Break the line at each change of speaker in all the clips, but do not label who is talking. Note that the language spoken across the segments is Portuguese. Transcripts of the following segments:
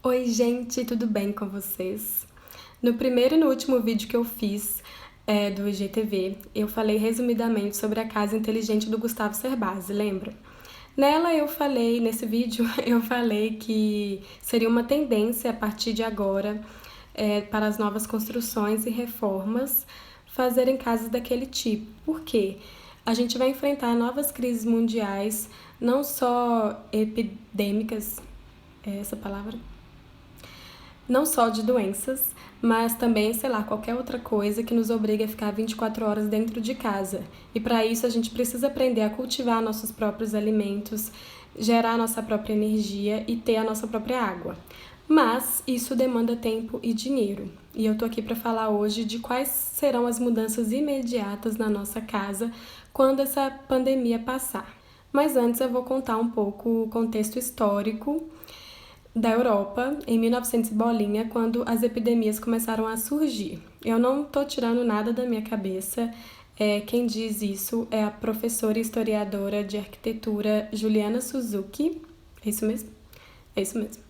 Oi, gente, tudo bem com vocês? No primeiro e no último vídeo que eu fiz do IGTV, eu falei resumidamente sobre a casa inteligente do Gustavo Cerbasi, lembra? Nesse vídeo, eu falei que seria uma tendência a partir de agora para as novas construções e reformas fazerem casas daquele tipo. Por quê? A gente vai enfrentar novas crises mundiais, não só epidêmicas, é essa palavra? Não só de doenças, mas também, sei lá, qualquer outra coisa que nos obrigue a ficar 24 horas dentro de casa. E para isso a gente precisa aprender a cultivar nossos próprios alimentos, gerar nossa própria energia e ter a nossa própria água. Mas isso demanda tempo e dinheiro. E eu tô aqui para falar hoje de quais serão as mudanças imediatas na nossa casa quando essa pandemia passar. Mas antes eu vou contar um pouco o contexto histórico da Europa em 1900 bolinha, quando as epidemias começaram a surgir. Eu não estou tirando nada da minha cabeça. Quem diz isso é a professora e historiadora de arquitetura Juliana Suzuki. É isso mesmo? É isso mesmo.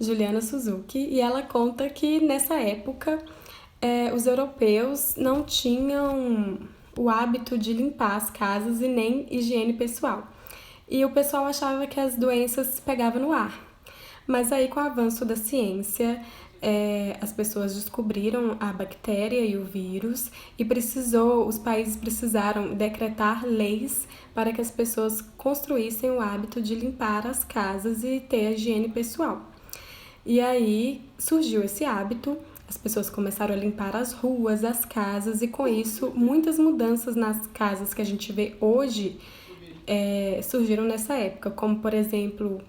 Juliana Suzuki. E ela conta que nessa época os europeus não tinham o hábito de limpar as casas e nem higiene pessoal. E o pessoal achava que as doenças pegavam no ar. Mas aí, com o avanço da ciência, as pessoas descobriram a bactéria e o vírus e os países precisaram decretar leis para que as pessoas construíssem o hábito de limpar as casas e ter a higiene pessoal. E aí surgiu esse hábito, as pessoas começaram a limpar as ruas, as casas, e com isso muitas mudanças nas casas que a gente vê hoje surgiram nessa época, como por exemplo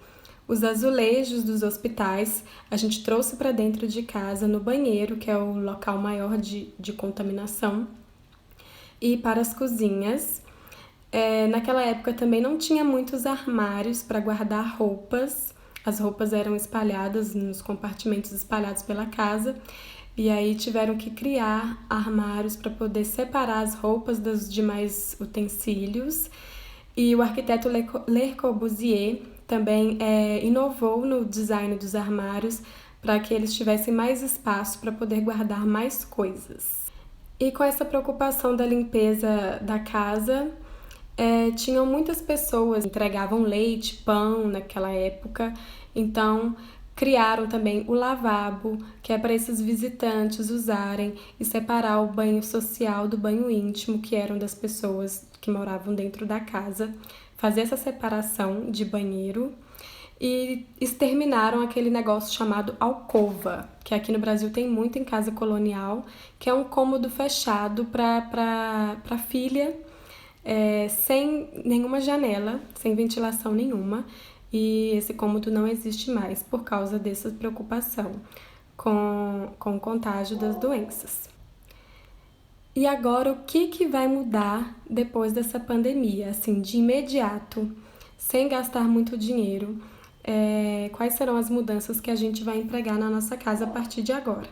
os azulejos dos hospitais a gente trouxe para dentro de casa, no banheiro, que é o local maior de contaminação, e para as cozinhas. Naquela época também não tinha muitos armários para guardar roupas, as roupas eram espalhadas nos compartimentos espalhados pela casa, e aí tiveram que criar armários para poder separar as roupas dos demais utensílios. E o arquiteto Le Corbusier também inovou no design dos armários para que eles tivessem mais espaço para poder guardar mais coisas. E com essa preocupação da limpeza da casa, tinham muitas pessoas que entregavam leite, pão naquela época, então criaram também o lavabo, que é para esses visitantes usarem e separar o banho social do banho íntimo, que eram das pessoas que moravam dentro da casa, fazer essa separação de banheiro, e exterminaram aquele negócio chamado alcova, que aqui no Brasil tem muito em casa colonial, que é um cômodo fechado para filha, sem nenhuma janela, sem ventilação nenhuma, e esse cômodo não existe mais por causa dessa preocupação com o contágio das doenças. E agora, o que vai mudar depois dessa pandemia, assim, de imediato, sem gastar muito dinheiro? Quais serão as mudanças que a gente vai empregar na nossa casa a partir de agora?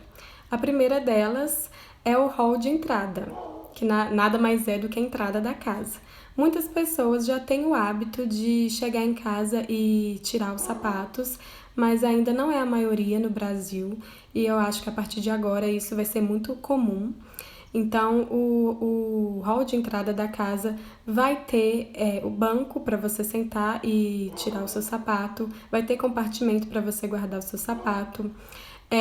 A primeira delas é o hall de entrada, que nada mais é do que a entrada da casa. Muitas pessoas já têm o hábito de chegar em casa e tirar os sapatos, mas ainda não é a maioria no Brasil, e eu acho que a partir de agora isso vai ser muito comum. Então, o hall de entrada da casa vai ter o banco para você sentar e tirar o seu sapato, vai ter compartimento para você guardar o seu sapato.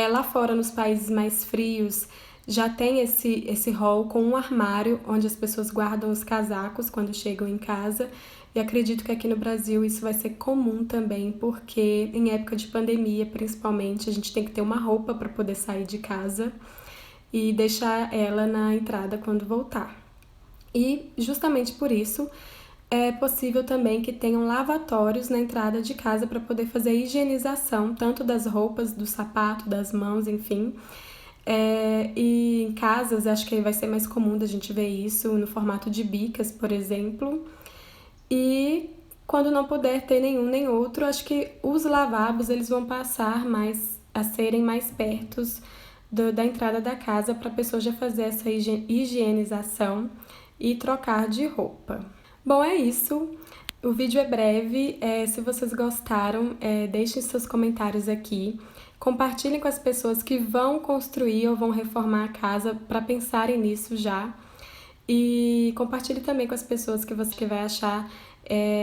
Lá fora, nos países mais frios, já tem esse hall com um armário onde as pessoas guardam os casacos quando chegam em casa. E acredito que aqui no Brasil isso vai ser comum também, porque em época de pandemia, principalmente, a gente tem que ter uma roupa para poder sair de casa e deixar ela na entrada quando voltar. E justamente por isso é possível também que tenham lavatórios na entrada de casa para poder fazer a higienização tanto das roupas, do sapato, das mãos, enfim. E em casas acho que vai ser mais comum da gente ver isso no formato de bicas, por exemplo. E quando não puder ter nenhum nem outro, acho que os lavabos eles vão passar a serem mais perto da entrada da casa para a pessoa já fazer essa higienização e trocar de roupa. Bom, é isso. O vídeo é breve, se vocês gostaram, deixem seus comentários aqui. Compartilhem com as pessoas que vão construir ou vão reformar a casa para pensarem nisso já. E compartilhe também com as pessoas que você vai achar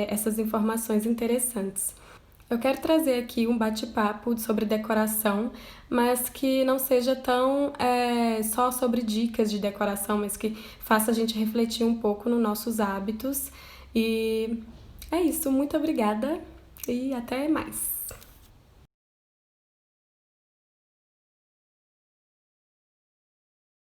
essas informações interessantes. Eu quero trazer aqui um bate-papo sobre decoração, mas que não seja tão só sobre dicas de decoração, mas que faça a gente refletir um pouco nos nossos hábitos. E é isso, muito obrigada e até mais!